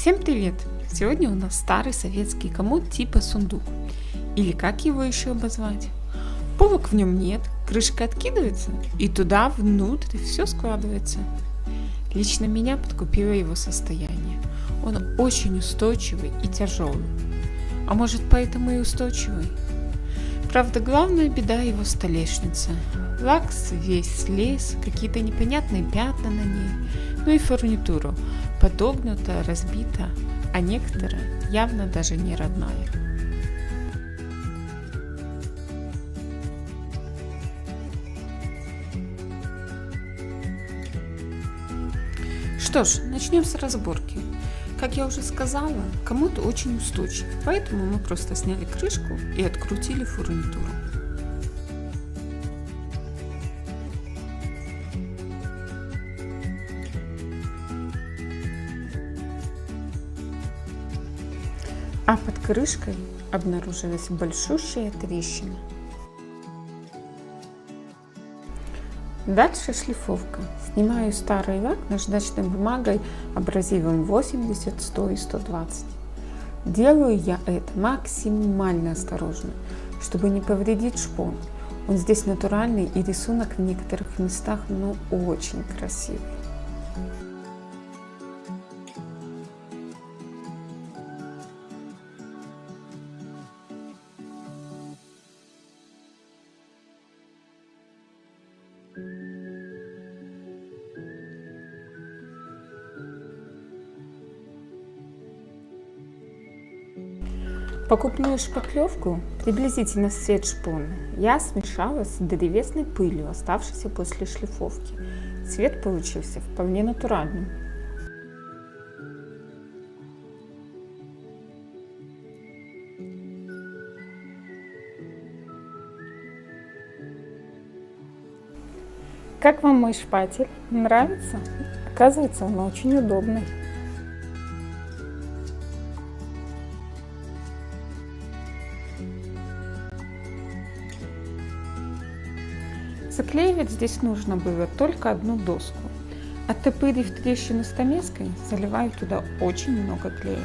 Всем привет! Сегодня у нас старый советский комод типа сундук. Или как его еще обозвать? Полок в нем нет, крышка откидывается, и туда внутрь все складывается. Лично меня подкупило его состояние. Он очень устойчивый и тяжелый. А может, поэтому и устойчивый? Правда, главная беда его столешница. Лакс весь слез, какие-то непонятные пятна на ней, ну и фурнитуру подогнута, разбита, а некоторая явно даже не родная. Что ж, начнем с разборки. Как я уже сказала, комод очень устойчив, поэтому мы просто сняли крышку и открутили фурнитуру. А под крышкой обнаружилась большущая трещина. Дальше шлифовка. Снимаю старый лак наждачной бумагой абразивом 80, 100 и 120. Делаю я это максимально осторожно, чтобы не повредить шпон. Он здесь натуральный, и рисунок в некоторых местах очень красивый. Покупную шпаклевку, приблизительно цвет шпоны, я смешала с древесной пылью, оставшейся после шлифовки. Цвет получился вполне натуральным. Как вам мой шпатель? Нравится? Оказывается, он очень удобный. Заклеивать здесь нужно было только одну доску. Оттопырив трещину стамеской, заливаю туда очень много клея.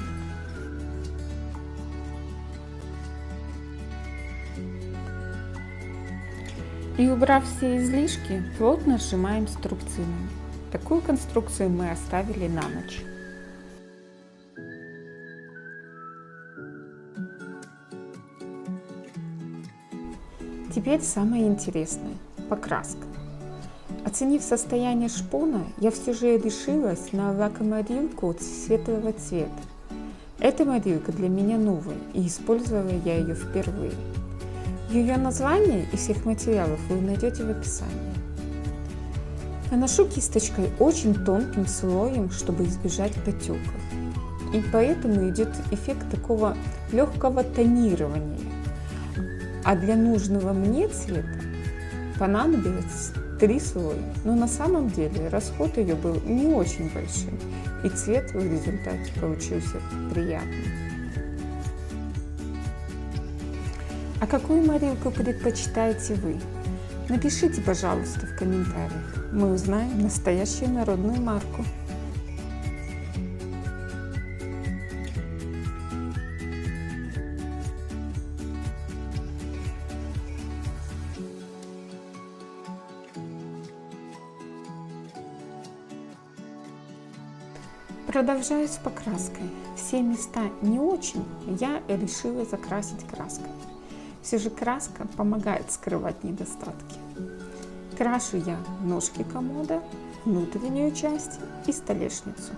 И убрав все излишки, плотно сжимаем струбцинами. Такую конструкцию мы оставили на ночь. Теперь самое интересное – покраска. Оценив состояние шпона, я все же решилась на лакоморилку светлого цвета. Эта морилка для меня новая, и использовала я ее впервые. Ее название и всех материалов вы найдете в описании. Наношу кисточкой очень тонким слоем, чтобы избежать потеков. И поэтому идет эффект такого легкого тонирования. А для нужного мне цвета понадобилось 3 слоя. Но на самом деле расход ее был не очень большим, и цвет в результате получился приятным. А какую морилку предпочитаете вы? Напишите, пожалуйста, в комментариях. Мы узнаем настоящую народную марку. Продолжаю с покраской. Все места не очень я решила закрасить краской. Все же краска помогает скрывать недостатки. Крашу я ножки комода, внутреннюю часть и столешницу.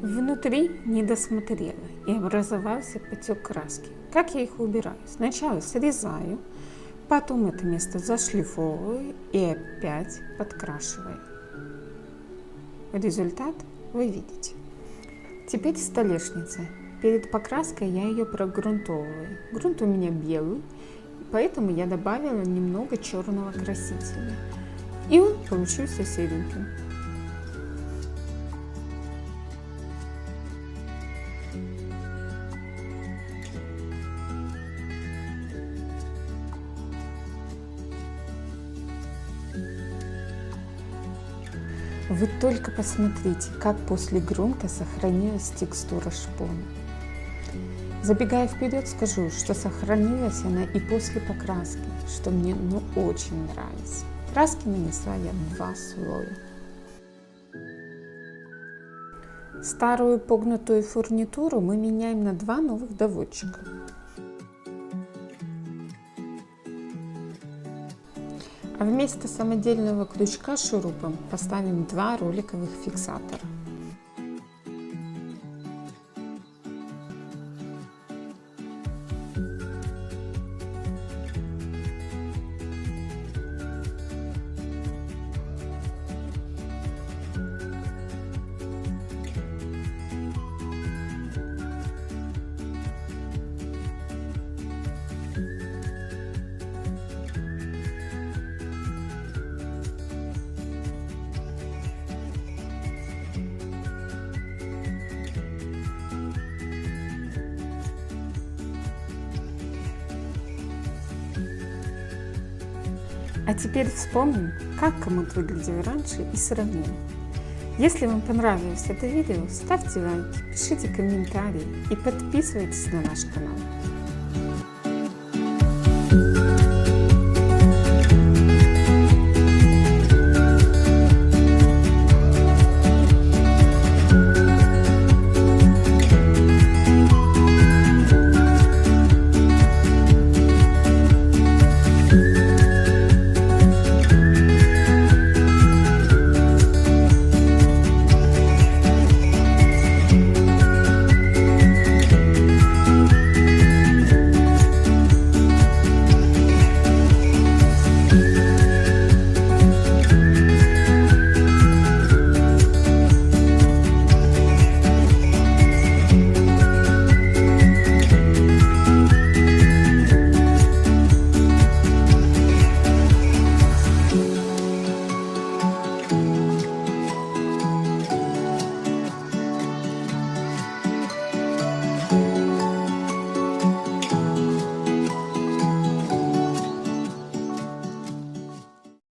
Внутри не досмотрела, и образовался потек краски. Как я их убираю? Сначала срезаю, потом это место зашлифовываю и опять подкрашиваю. Результат вы видите. Теперь столешница. Перед покраской я ее прогрунтовываю. Грунт у меня белый, поэтому я добавила немного черного красителя. И он получился сереньким. Вы только посмотрите, как после грунта сохранилась текстура шпоны. Забегая вперед, скажу, что сохранилась она и после покраски, что мне очень нравится. Краски нанесла я 2 слоя. Старую погнутую фурнитуру мы меняем на 2 новых доводчика. А вместо самодельного крючка с шурупом поставим 2 роликовых фиксатора. А теперь вспомним, как комод выглядел раньше и сравним. Если вам понравилось это видео, ставьте лайки, пишите комментарии и подписывайтесь на наш канал.